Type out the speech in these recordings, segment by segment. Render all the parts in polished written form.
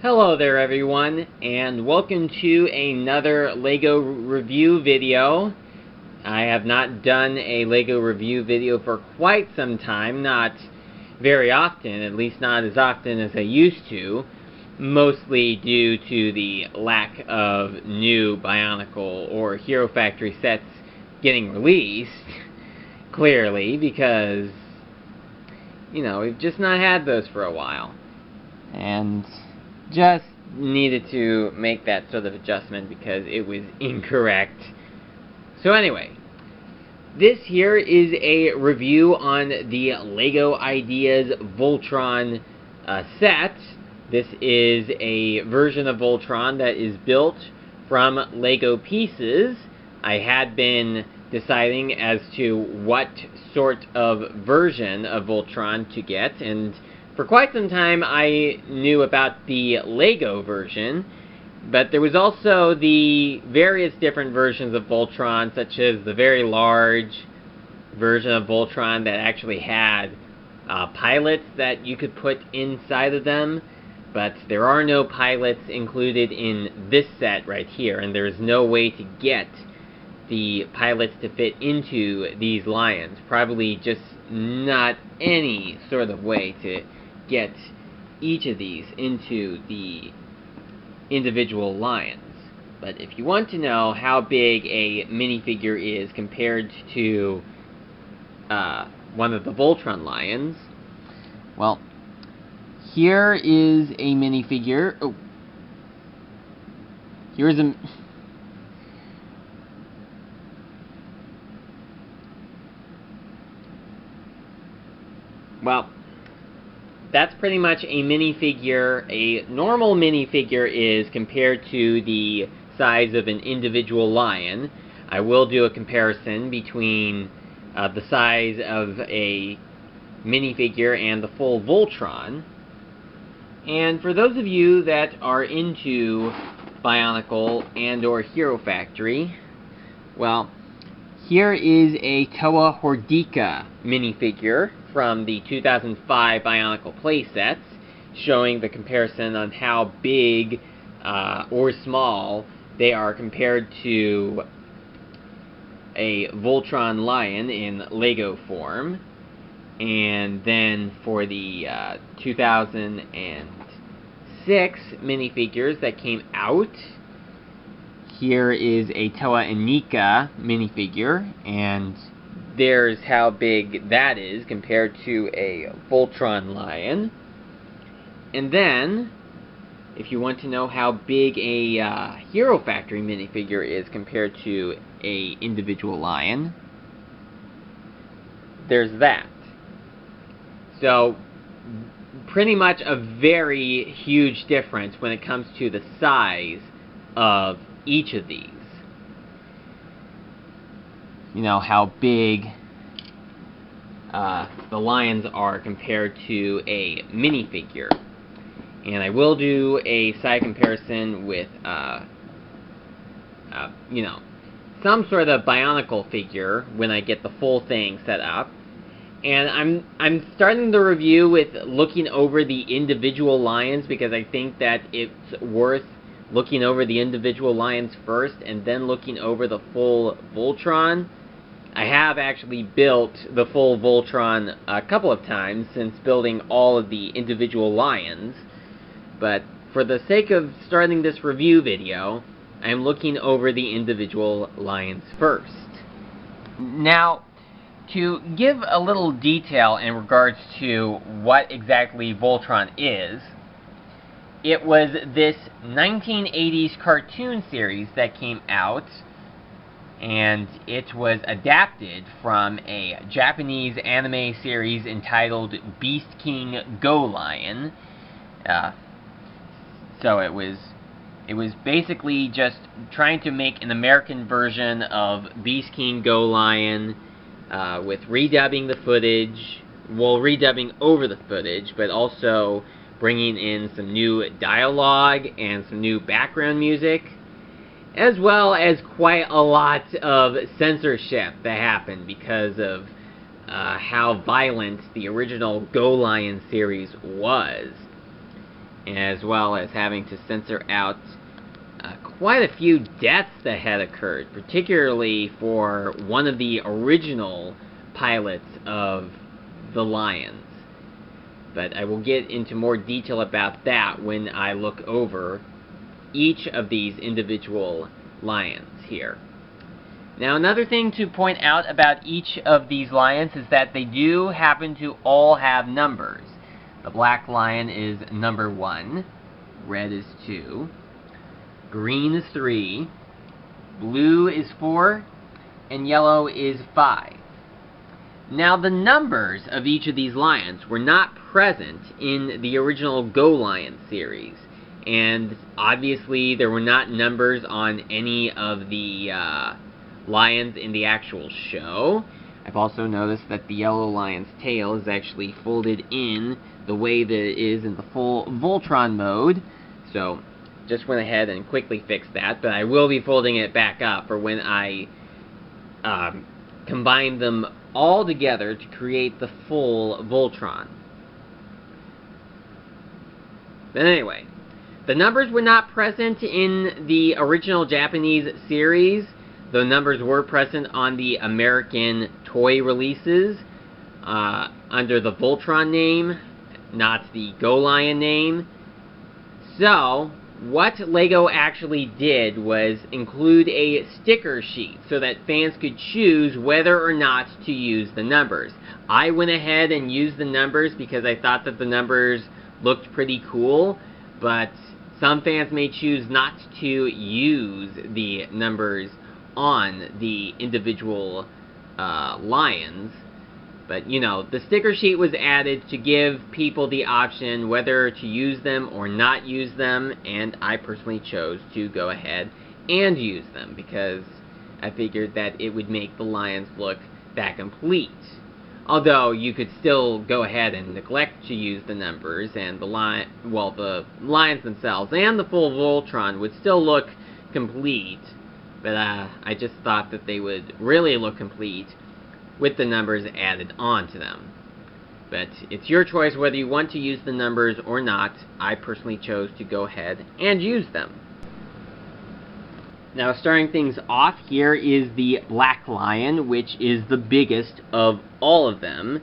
Hello there everyone, and welcome to another LEGO review video. I have not done a LEGO review video for quite some time, not very often, at least not as often as I used to, mostly due to the lack of new Bionicle or Hero Factory sets getting released, clearly, because, you know, we've just not had those for a while. And just needed to make that sort of adjustment because it was incorrect. So anyway, this here is a review on the LEGO Ideas Voltron set. This is a version of Voltron that is built from LEGO pieces. I had been deciding as to what sort of version of Voltron to get, and for quite some time I knew about the LEGO version, but there was also the various different versions of Voltron, such as the very large version of Voltron that actually had pilots that you could put inside of them, but there are no pilots included in this set right here, and there is no way to get the pilots to fit into these lions. Probably just not any sort of way to get each of these into the individual lions. But if you want to know how big a minifigure is compared to one of the Voltron lions, well, here is a minifigure. Oh, here's a... Well, that's pretty much a minifigure. A normal minifigure is compared to the size of an individual lion. I will do a comparison between the size of a minifigure and the full Voltron. And for those of you that are into Bionicle and or Hero Factory, well, here is a Toa Hordika minifigure from the 2005 Bionicle playsets, showing the comparison on how big or small they are compared to a Voltron lion in LEGO form. And then for the 2006 minifigures that came out, here is a Toa Inika minifigure, and there's how big that is compared to a Voltron lion. And then, if you want to know how big a Hero Factory minifigure is compared to a individual lion, there's that. So, pretty much a very huge difference when it comes to the size of each of these. You know, how big the lions are compared to a minifigure. And I will do a side comparison with, you know, some sort of Bionicle figure when I get the full thing set up. And I'm starting the review with looking over the individual lions because I think that it's worth looking over the individual lions first and then looking over the full Voltron. I have actually built the full Voltron a couple of times since building all of the individual lions, but for the sake of starting this review video, I'm looking over the individual lions first. Now, to give a little detail in regards to what exactly Voltron is, it was this 1980s cartoon series that came out, and it was adapted from a Japanese anime series entitled Beast King Go Lion. So it was basically just trying to make an American version of Beast King Go Lion, with redubbing the footage, well, redubbing over the footage, but also bringing in some new dialogue and some new background music, as well as quite a lot of censorship that happened because of how violent the original Go Lion series was. as well as having to censor out quite a few deaths that had occurred, particularly for one of the original pilots of the Lions. But I will get into more detail about that when I look over each of these individual lions here. Now, another thing to point out about each of these lions is that they do happen to all have numbers. The black lion is number 1, red is 2, green is 3, blue is 4, and yellow is 5. Now, the numbers of each of these lions were not present in the original Go Lion series, and obviously there were not numbers on any of the lions in the actual show. I've also noticed that the yellow lion's tail is actually folded in the way that it is in the full Voltron mode, so just went ahead and quickly fixed that, but I will be folding it back up for when I combine them all together to create the full Voltron. But anyway, the numbers were not present in the original Japanese series. The numbers were present on the American toy releases under the Voltron name, not the Go Lion name. So, what LEGO actually did was include a sticker sheet so that fans could choose whether or not to use the numbers. I went ahead and used the numbers because I thought that the numbers looked pretty cool, but some fans may choose not to use the numbers on the individual lions. But, you know, the sticker sheet was added to give people the option whether to use them or not use them, and I personally chose to go ahead and use them because I figured that it would make the lions look that complete. Although you could still go ahead and neglect to use the numbers, and the lions themselves and the full Voltron would still look complete, but I just thought that they would really look complete with the numbers added onto them. But it's your choice whether you want to use the numbers or not. I personally chose to go ahead and use them. Now, starting things off, here is the black lion, which is the biggest of all of them.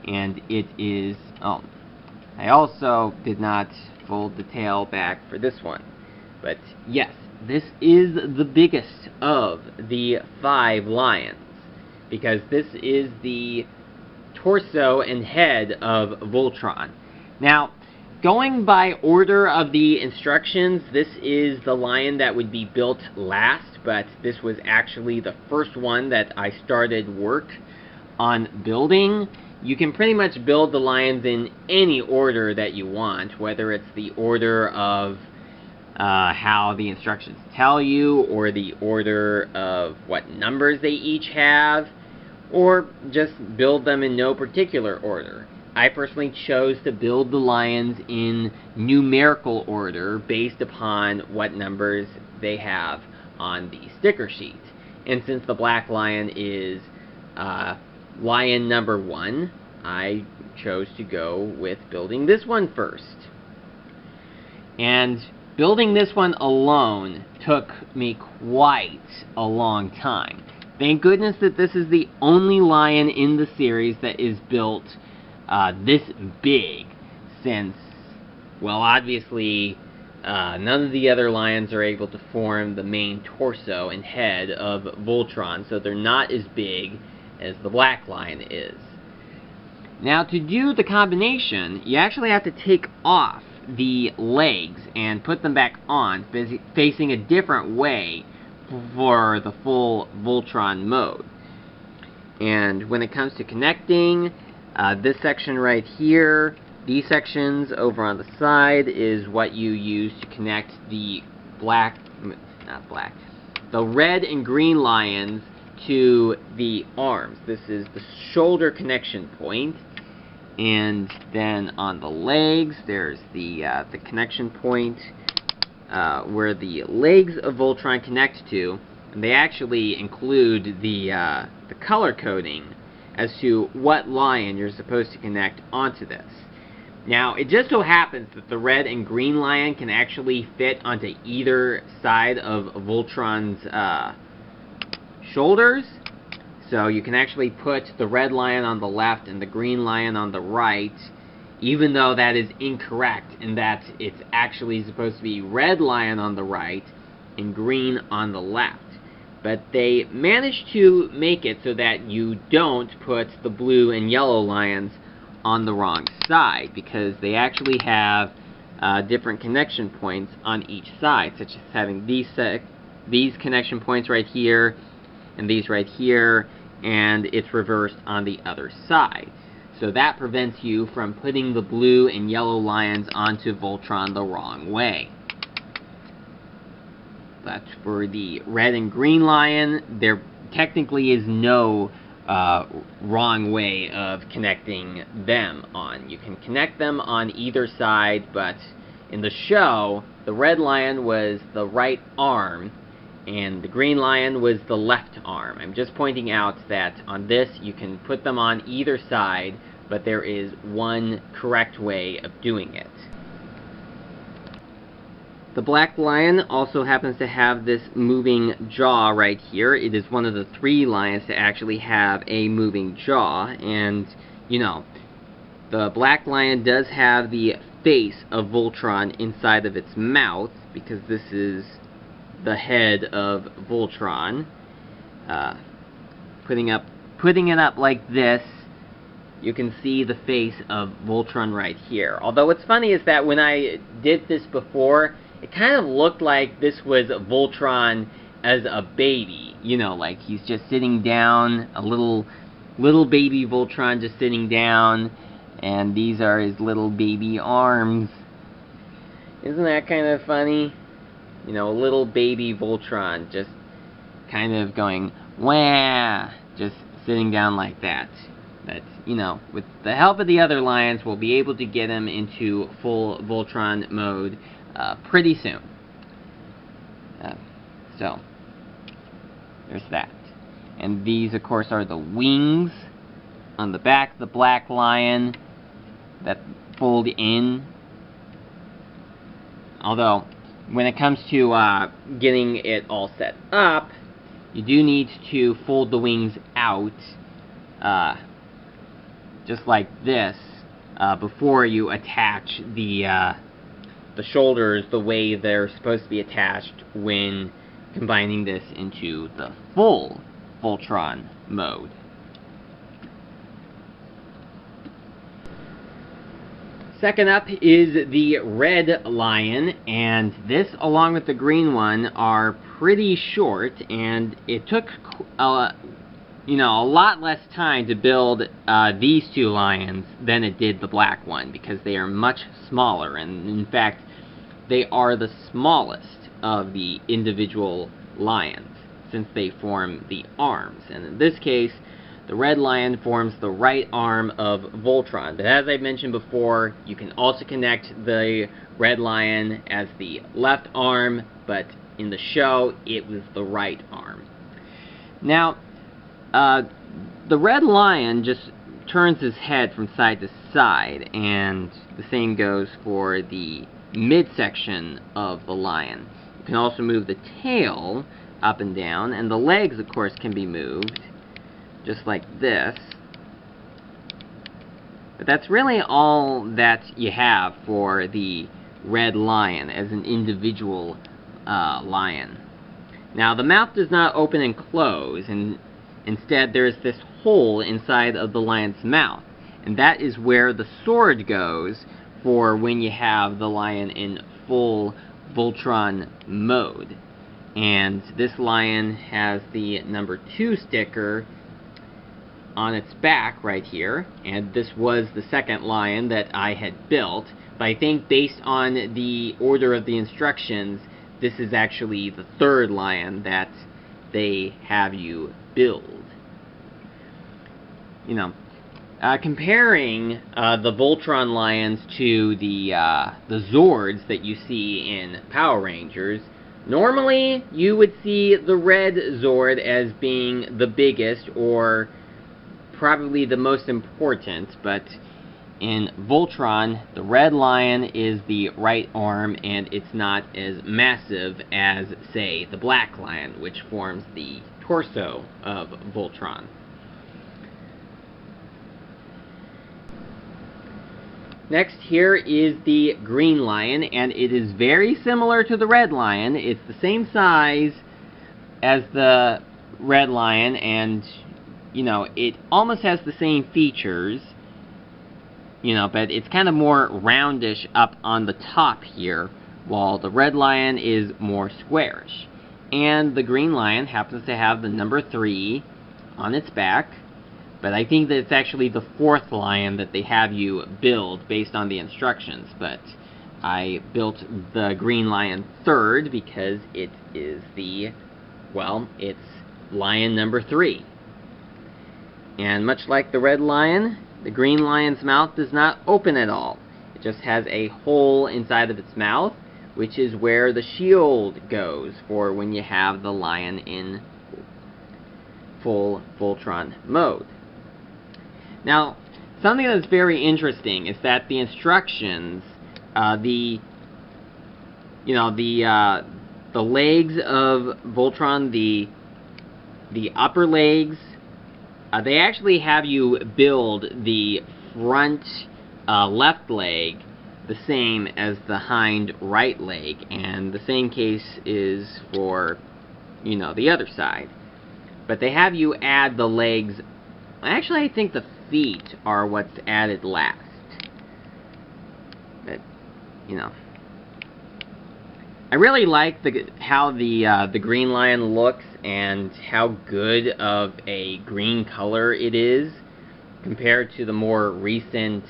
And it is... oh, I also did not fold the tail back for this one. But yes, this is the biggest of the 5 lions, because this is the torso and head of Voltron. Now, going by order of the instructions, this is the lion that would be built last, but this was actually the first one that I started work on building. You can pretty much build the lions in any order that you want, whether it's the order of how the instructions tell you, or the order of what numbers they each have, or just build them in no particular order. I personally chose to build the lions in numerical order based upon what numbers they have on the sticker sheet. And since the black lion is lion number 1, I chose to go with building this one first. And building this one alone took me quite a long time. Thank goodness that this is the only lion in the series that is built this big, since, well, obviously, none of the other lions are able to form the main torso and head of Voltron, so they're not as big as the black lion is. Now, to do the combination, you actually have to take off the legs and put them back on, facing a different way for the full Voltron mode. And when it comes to connecting, this section right here, these sections over on the side is what you use to connect the the red and green lions to the arms. This is the shoulder connection point. And then on the legs, there's the connection point where the legs of Voltron connect to, and they actually include the color coding as to what lion you're supposed to connect onto this. Now, it just so happens that the red and green lion can actually fit onto either side of Voltron's shoulders. So you can actually put the red lion on the left and the green lion on the right, even though that is incorrect in that it's actually supposed to be red lion on the right and green on the left. But they managed to make it so that you don't put the blue and yellow lions on the wrong side, because they actually have different connection points on each side, such as having these connection points right here and these right here, and it's reversed on the other side. So that prevents you from putting the blue and yellow lions onto Voltron the wrong way. But for the red and green lion, there technically is no wrong way of connecting them on. You can connect them on either side, but in the show, the red lion was the right arm, and the green lion was the left arm. I'm just pointing out that on this, you can put them on either side, but there is one correct way of doing it. The black lion also happens to have this moving jaw right here. It is one of the 3 lions to actually have a moving jaw. And, you know, the black lion does have the face of Voltron inside of its mouth, because this is the head of Voltron. Putting it up like this, you can see the face of Voltron right here. Although what's funny is that when I did this before, it kind of looked like this was Voltron as a baby. You know, like he's just sitting down, a little baby Voltron just sitting down, and these are his little baby arms. Isn't that kind of funny? You know, a little baby Voltron just kind of going, wah, just sitting down like that. But, you know, with the help of the other lions, we'll be able to get him into full Voltron mode pretty soon. So, there's that. And these, of course, are the wings on the back of the black lion that fold in. Although, when it comes to getting it all set up, you do need to fold the wings out, just like this, before you attach the shoulders the way they're supposed to be attached when combining this into the full Voltron mode. Second up is the red lion, and this, along with the green one, are pretty short, and it took a lot less time to build these 2 lions than it did the black one, because they are much smaller, and in fact, they are the smallest of the individual lions, since they form the arms. And in this case, the red lion forms the right arm of Voltron. But as I mentioned before, you can also connect the red lion as the left arm, but in the show, it was the right arm. Now, the red lion just turns his head from side to side, and the same goes for the midsection of the lion. You can also move the tail up and down, and the legs, of course, can be moved, just like this. But that's really all that you have for the red lion as an individual lion. Now, the mouth does not open and close, and instead there's this hole inside of the lion's mouth, and that is where the sword goes for when you have the lion in full Voltron mode. And this lion has the number 2 sticker on its back right here, and this was the second lion that I had built, but I think based on the order of the instructions, this is actually the 3rd lion that they have you build. You know, comparing the Voltron lions to the Zords that you see in Power Rangers, normally you would see the red Zord as being the biggest, or probably the most important, but in Voltron, the red lion is the right arm, and it's not as massive as, say, the black lion, which forms the torso of Voltron. Next here is the green lion, and it is very similar to the red lion. It's the same size as the red lion, and, you know, it almost has the same features, you know, but it's kind of more roundish up on the top here, while the red lion is more squarish. And the green lion happens to have the number 3 on its back, but I think that it's actually the 4th lion that they have you build based on the instructions. But I built the green lion 3rd because it is the, well, it's lion number 3. And much like the red lion, the green lion's mouth does not open at all. It just has a hole inside of its mouth, which is where the shield goes for when you have the lion in full Voltron mode. Now, something that's very interesting is that the instructions, the legs of Voltron, the upper legs, they actually have you build the front left leg the same as the hind right leg, and the same case is for, you know, the other side. But they have you add the legs. Actually, I think the feet are what's added last. But, you know, I really like how the green lion looks and how good of a green color it is compared to the more recent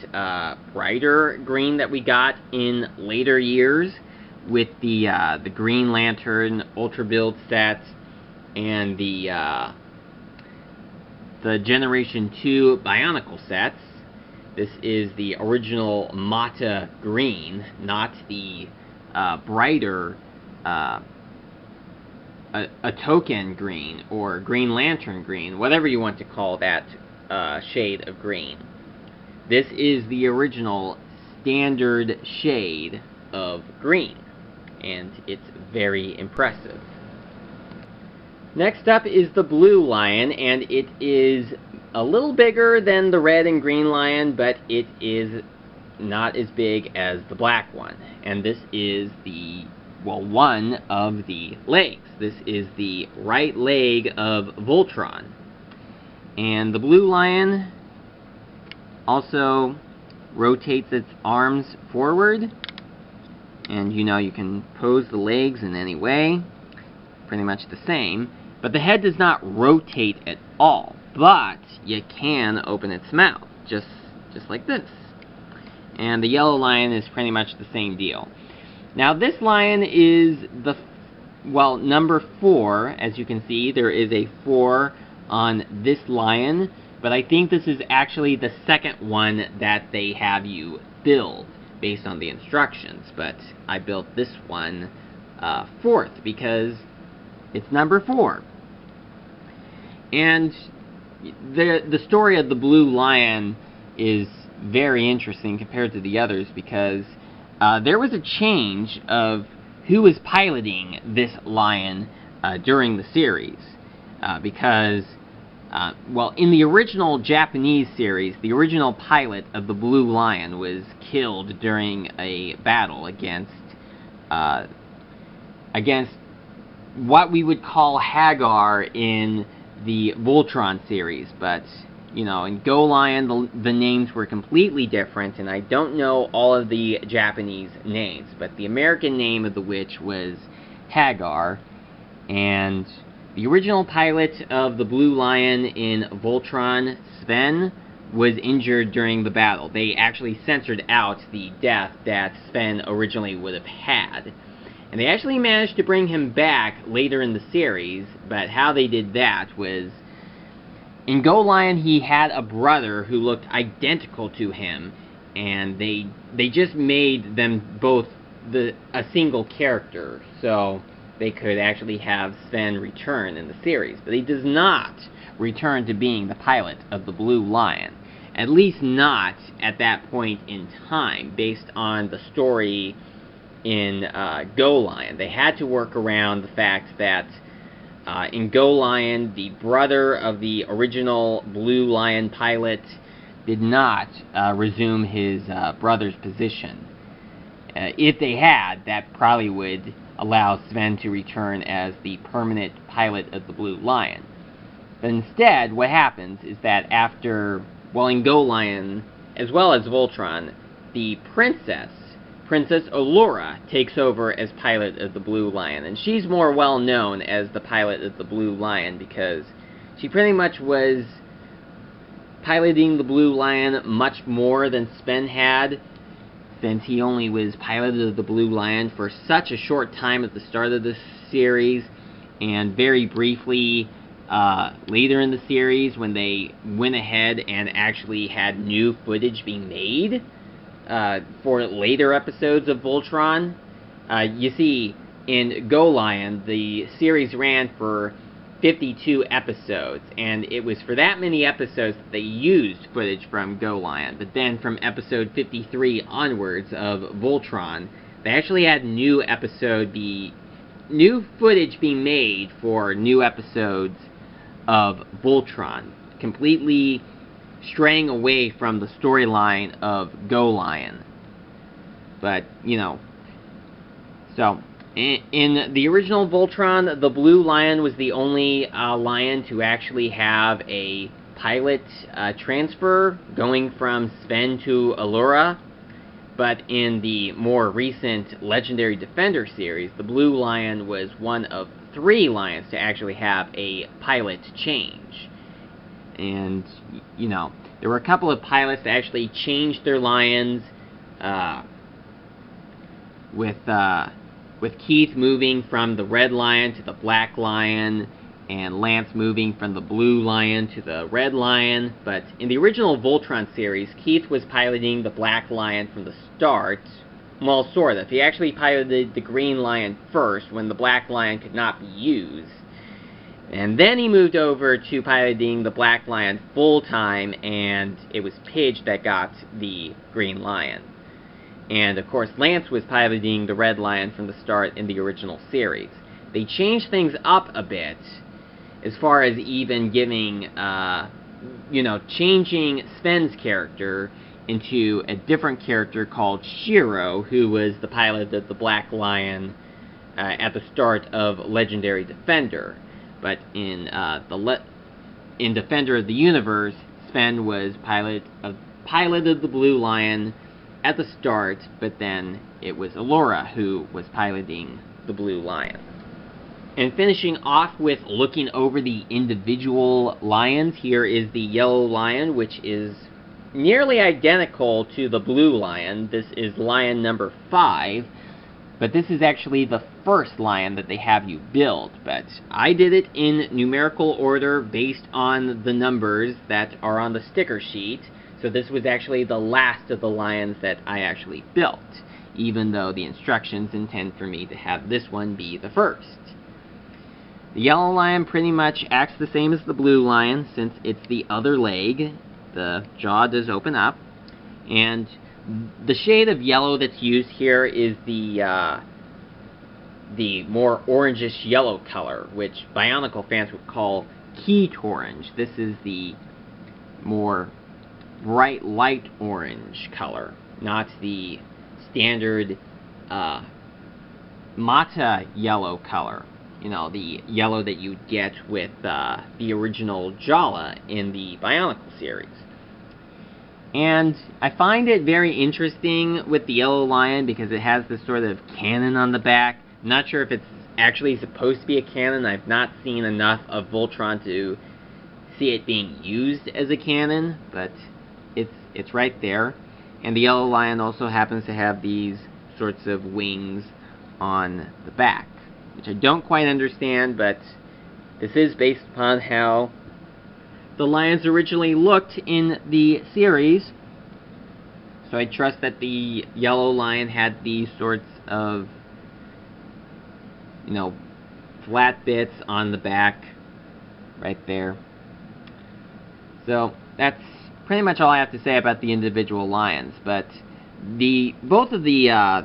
brighter green that we got in later years with the Green Lantern Ultra Build sets and the Generation 2 Bionicle sets. This is the original Mata Green, not the brighter a token green or Green Lantern green, whatever you want to call that shade of green. This is the original standard shade of green, and it's very impressive. Next up is the blue lion, and it is a little bigger than the red and green lion, but it is not as big as the black one. And this is the, well, one of the legs. This is the right leg of Voltron. And the blue lion also rotates its arms forward, and you know, you can pose the legs in any way, pretty much the same. But the head does not rotate at all, but you can open its mouth, just like this. And the yellow lion is pretty much the same deal. Now this lion is the, well, number 4. As you can see, there is a 4 on this lion, but I think this is actually the second one that they have you build based on the instructions. But I built this one 4th because it's number 4. And the story of the blue lion is very interesting compared to the others because there was a change of who was piloting this lion during the series. Because, well, in the original Japanese series, the original pilot of the blue lion was killed during a battle against what we would call Hagar in the Voltron series. But, you know, in Go Lion, the names were completely different, and I don't know all of the Japanese names, but the American name of the witch was Hagar, and the original pilot of the Blue Lion in Voltron, Sven, was injured during the battle. They actually censored out the death that Sven originally would have had. And they actually managed to bring him back later in the series, but how they did that was, in Go Lion, he had a brother who looked identical to him, and they just made them both a single character, so they could actually have Sven return in the series. But he does not return to being the pilot of the Blue Lion. At least not at that point in time, based on the story in Go Lion. They had to work around the fact that in Go Lion, the brother of the original Blue Lion pilot did not resume his brother's position. If they had, that probably would allow Sven to return as the permanent pilot of the Blue Lion. But instead, what happens is that after, well, in Go Lion, as well as Voltron, the Princess Allura, takes over as pilot of the Blue Lion. And she's more well known as the pilot of the Blue Lion because she pretty much was piloting the Blue Lion much more than Sven had, since he only was pilot of the Blue Lion for such a short time at the start of the series, and very briefly later in the series when they went ahead and actually had new footage being made for later episodes of Voltron. You see, in Go Lion, the series ran for 52 episodes, and it was for that many episodes that they used footage from Go Lion. But then from episode 53 onwards of Voltron, they actually had new footage being made for new episodes of Voltron, completely straying away from the storyline of Go Lion. But, you know, so in the original Voltron, the Blue Lion was the only lion to actually have a pilot transfer going from Sven to Allura. But in the more recent Legendary Defender series, the Blue Lion was one of 3 lions to actually have a pilot change. And, you know, there were a couple of pilots that actually changed their lions, with Keith moving from the Red Lion to the Black Lion, and Lance moving from the Blue Lion to the Red Lion. But in the original Voltron series, Keith was piloting the Black Lion from the start. Well, sort of. He actually piloted the Green Lion first, when the Black Lion could not be used. And then he moved over to piloting the Black Lion full-time, and it was Pidge that got the Green Lion. And, of course, Lance was piloting the Red Lion from the start in the original series. They changed things up a bit, as far as even giving, changing Sven's character into a different character called Shiro, who was the pilot of the Black Lion at the start of Legendary Defender. But in Defender of the Universe, Sven was pilot of the Blue Lion at the start, but then it was Allura who was piloting the Blue Lion. And finishing off with looking over the individual lions, here is the Yellow Lion, which is nearly identical to the Blue Lion. This is lion number 5, but this is actually the first lion that they have you build. But I did it in numerical order based on the numbers that are on the sticker sheet. So this was actually the last of the lions that I actually built, even though the instructions intend for me to have this one be the first. The Yellow Lion pretty much acts the same as the Blue Lion, since it's the other leg. The jaw does open up, and the shade of yellow that's used here is the more orangish yellow color, which Bionicle fans would call Keat orange. This is the more bright light orange color, not the standard Mata yellow color. You know, the yellow that you'd get with the original Jala in the Bionicle series. And I find it very interesting with the Yellow Lion because it has this sort of cannon on the back. I'm not sure if it's actually supposed to be a cannon. I've not seen enough of Voltron to see it being used as a cannon, but it's right there. And the Yellow Lion also happens to have these sorts of wings on the back, which I don't quite understand, but this is based upon how the lions originally looked in the series. So I trust that the Yellow Lion had these sorts of, flat bits on the back right there. So that's pretty much all I have to say about the individual lions. But both of the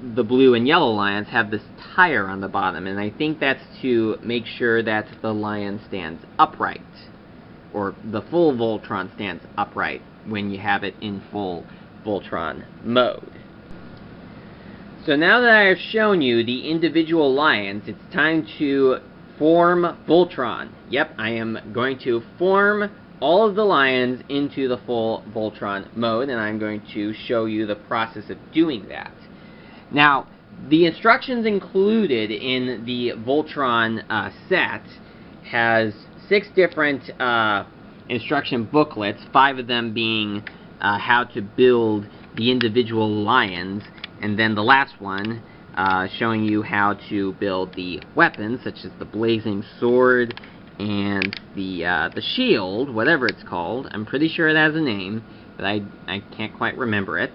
blue and yellow lions have this tire on the bottom, and I think that's to make sure that the lion stands upright, or the full Voltron stands upright when you have it in full Voltron mode. So now that I have shown you the individual lions, it's time to form Voltron. Yep, I am going to form all of the lions into the full Voltron mode, and I'm going to show you the process of doing that. Now, the instructions included in the Voltron set has 6 different instruction booklets, 5 of them being how to build the individual lions, and then the last one showing you how to build the weapons, such as the blazing sword and the shield, whatever it's called. I'm pretty sure it has a name, but I can't quite remember it.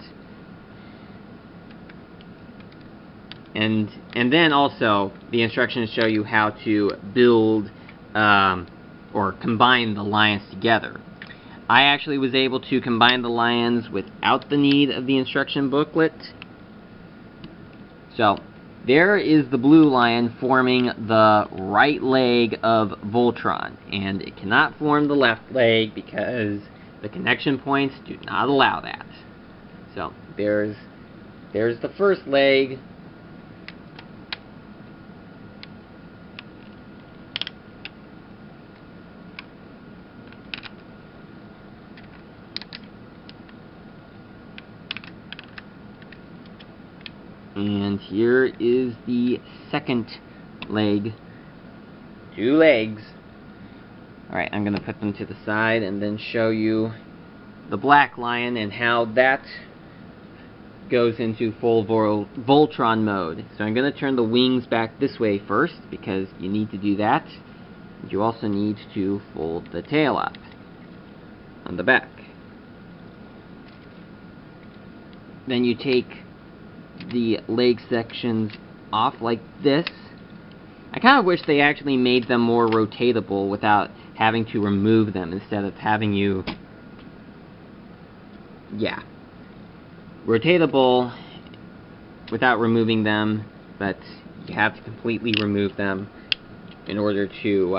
And then also the instructions show you how to build or combine the lions together. I actually was able to combine the lions without the need of the instruction booklet. So, there is the blue lion forming the right leg of Voltron, and it cannot form the left leg because the connection points do not allow that. So, there's the first leg. And here is the second leg. 2 legs. Alright, I'm going to put them to the side and then show you the black lion and how that goes into full Voltron mode. So I'm going to turn the wings back this way first, because you need to do that. You also need to fold the tail up on the back. Then you take the leg sections off like this. I kind of wish they actually made them more rotatable without having to remove them, instead of having you... yeah. Rotatable without removing them, but you have to completely remove them in order to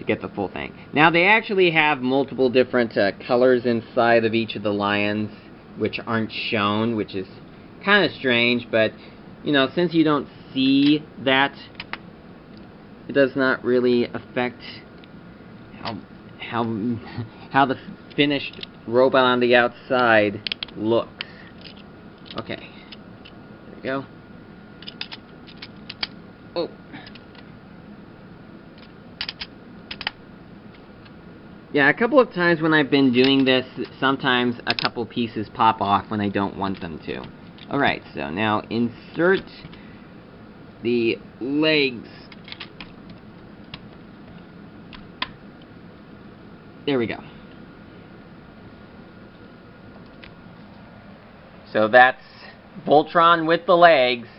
get the full thing. Now, they actually have multiple different colors inside of each of the lions, which aren't shown, which is kind of strange, but you know, since you don't see that, it does not really affect how the finished robot on the outside looks. Okay, there we go. Oh. Yeah, a couple of times when I've been doing this, sometimes a couple pieces pop off when I don't want them to. Alright, so now insert the legs. There we go. So that's Voltron with the legs,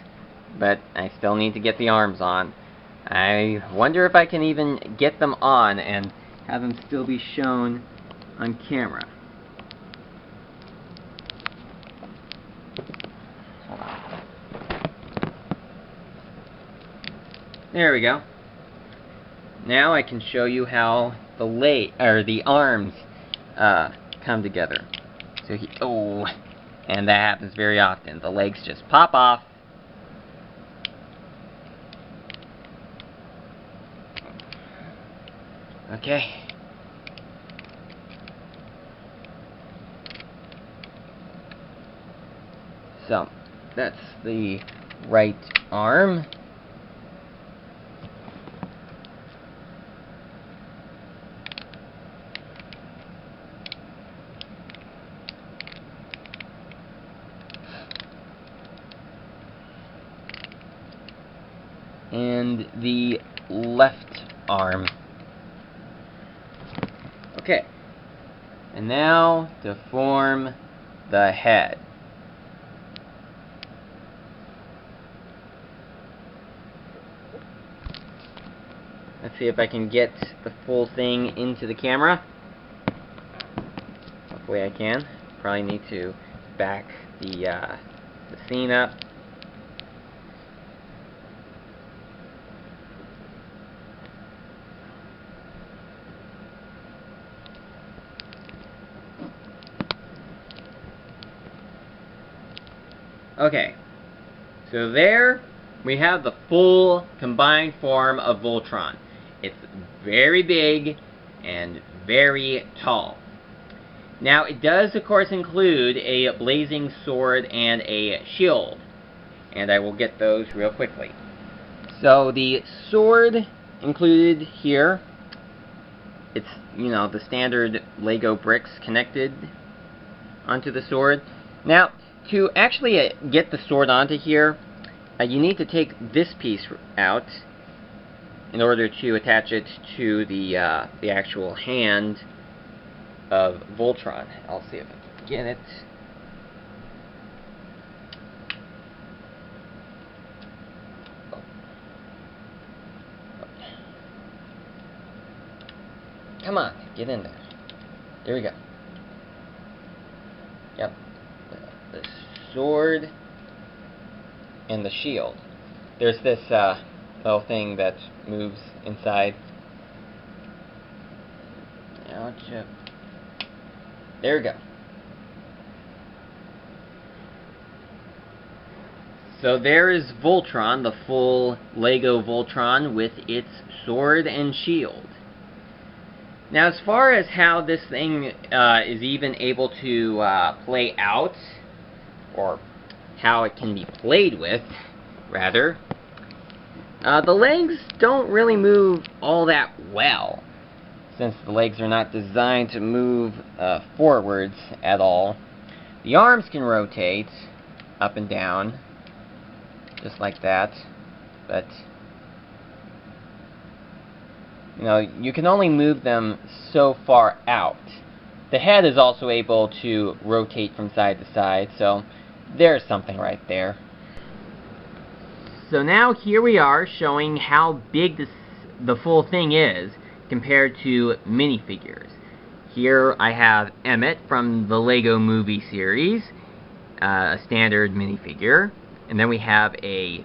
but I still need to get the arms on. I wonder if I can even get them on and have them still be shown on camera. Hold on. There we go. Now I can show you how the arms come together. So and that happens very often. The legs just pop off. Okay. So, that's the right arm. And the left arm. Okay, and now to form the head. Let's see if I can get the full thing into the camera. way I can. Probably need to back the scene up. Okay, so there we have the full combined form of Voltron. It's very big and very tall. Now it does of course include a blazing sword and a shield, and I will get those real quickly. So the sword included here, it's, you know, the standard Lego bricks connected onto the sword. Now to actually get the sword onto here, you need to take this piece out in order to attach it to the actual hand of Voltron. I'll see if I can get it. Come on, get in there. There we go. Yep. The sword and the shield. There's this little thing that moves inside. Ouch. There we go. So there is Voltron, the full Lego Voltron with its sword and shield. Now as far as how this thing is even able to play out, or how it can be played with, rather, the legs don't really move all that well, since the legs are not designed to move forwards at all. The arms can rotate up and down, just like that, but you know, you can only move them so far out. The head is also able to rotate from side to side, so there's something right there. So now here we are showing how big the full thing is compared to minifigures. Here I have Emmett from the Lego Movie series, a standard minifigure, and then we have a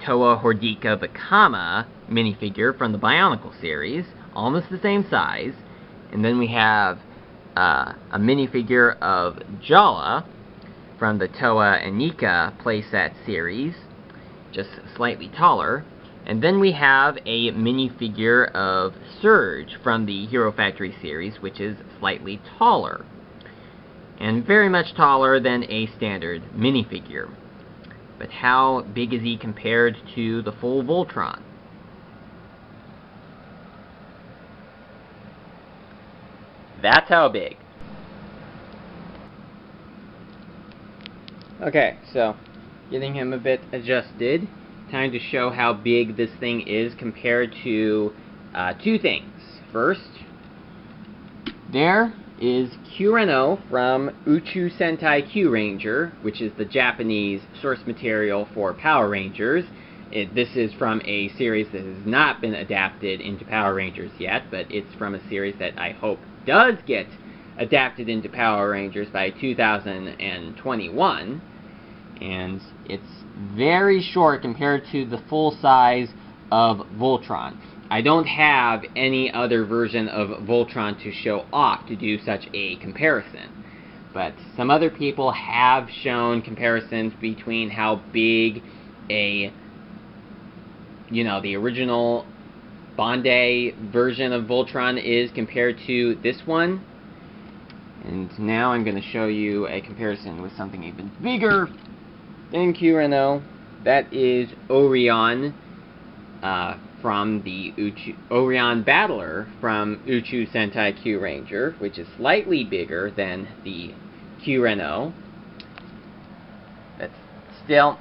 Toa Hordika Bakama minifigure from the Bionicle series, almost the same size, and then we have a minifigure of Jala from the Toa and Nika playset series, just slightly taller. And then we have a minifigure of Surge from the Hero Factory series, which is slightly taller, and very much taller than a standard minifigure. But how big is he compared to the full Voltron? That's how big. Okay, so getting him a bit adjusted. Time to show how big this thing is compared to two things. First, there is Q-Reno from Uchu Sentai Q Ranger, which is the Japanese source material for Power Rangers. This is from a series that has not been adapted into Power Rangers yet, but it's from a series that I hope does get adapted into Power Rangers by 2021. And it's very short compared to the full size of Voltron. I don't have any other version of Voltron to show off to do such a comparison, but some other people have shown comparisons between how big a, you know, the original Bandai version of Voltron is compared to this one. And now I'm going to show you a comparison with something even bigger than Q-Reno. That is Orion from the Orion Battler from Uchu Sentai Q Ranger, which is slightly bigger than the Q-Reno. That still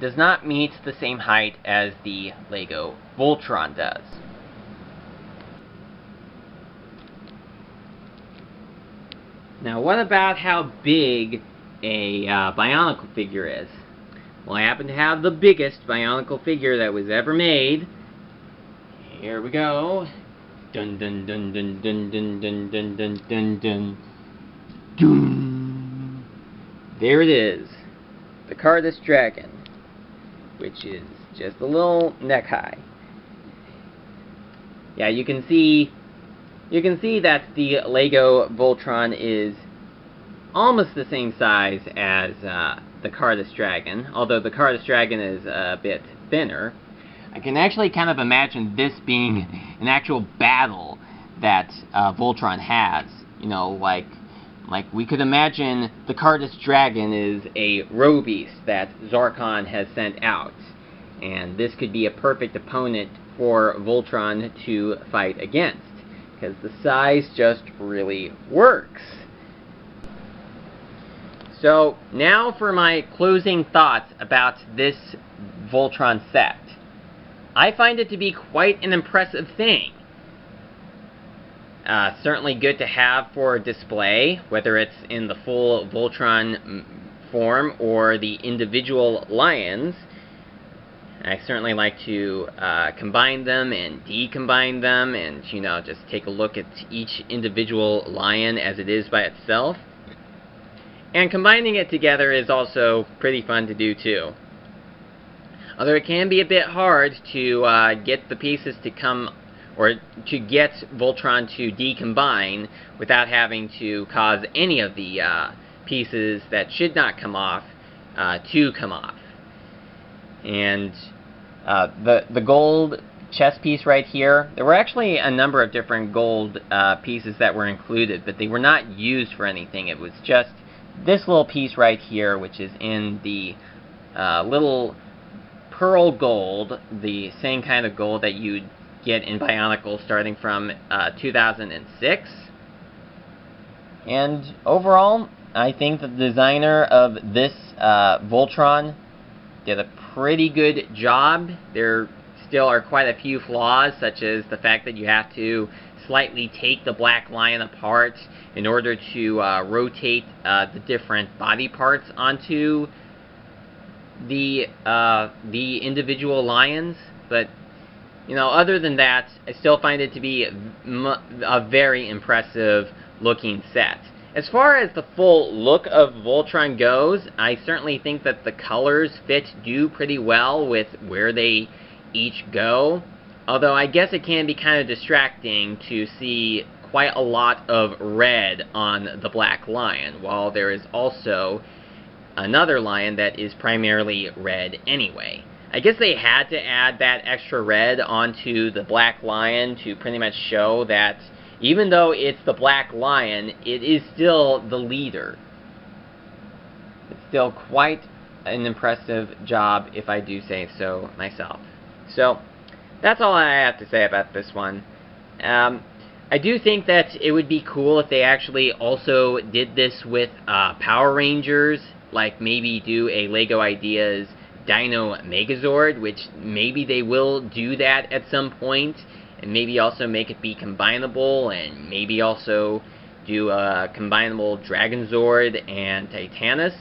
does not meet the same height as the Lego Voltron does. Now, what about how big a Bionicle figure is? Well, I happen to have the biggest Bionicle figure that was ever made. Here we go. Dun dun dun dun dun dun dun dun dun dun dun. Doom. There it is. The Cardus Dragon, which is just a little neck high. Yeah, you can see that the Lego Voltron is almost the same size as the Cardus Dragon, although the Cardus Dragon is a bit thinner. I can actually kind of imagine this being an actual battle that Voltron has. You know, like we could imagine the Cardus Dragon is a roe beast that Zarkon has sent out, and this could be a perfect opponent for Voltron to fight against, because the size just really works. So, now for my closing thoughts about this Voltron set. I find it to be quite an impressive thing. Certainly good to have for display, whether it's in the full Voltron form or the individual lions. I certainly like to combine them and decombine them and, you know, just take a look at each individual lion as it is by itself. And combining it together is also pretty fun to do too. Although it can be a bit hard to get the pieces to come, or to get Voltron to decombine without having to cause any of the pieces that should not come off to come off. And the gold chess piece right here, there were actually a number of different gold pieces that were included, but they were not used for anything. It was just this little piece right here, which is in the little pearl gold, the same kind of gold that you'd get in Bionicle starting from 2006. And overall, I think the designer of this Voltron did a pretty good job. There still are quite a few flaws, such as the fact that you have to slightly take the Black Lion apart in order to rotate the different body parts onto the individual lions. But, you know, other than that, I still find it to be a very impressive looking set. As far as the full look of Voltron goes, I certainly think that the colors do pretty well with where they each go. Although I guess it can be kind of distracting to see quite a lot of red on the Black Lion, while there is also another lion that is primarily red anyway. I guess they had to add that extra red onto the Black Lion to pretty much show that even though it's the Black Lion, it is still the leader. It's still quite an impressive job, if I do say so myself. So, that's all I have to say about this one. I do think that it would be cool if they actually also did this with Power Rangers, like maybe do a LEGO Ideas Dino Megazord, which maybe they will do that at some point, and maybe also make it be combinable, and maybe also do a combinable Dragonzord and Titanus.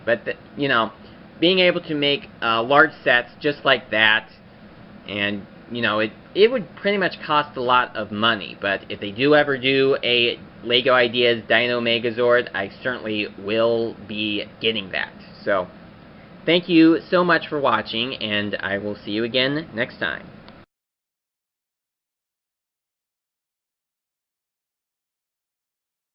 But, you know, being able to make large sets just like that, and, you know, it would pretty much cost a lot of money, but if they do ever do a LEGO Ideas Dino Megazord, I certainly will be getting that. So, thank you so much for watching, and I will see you again next time.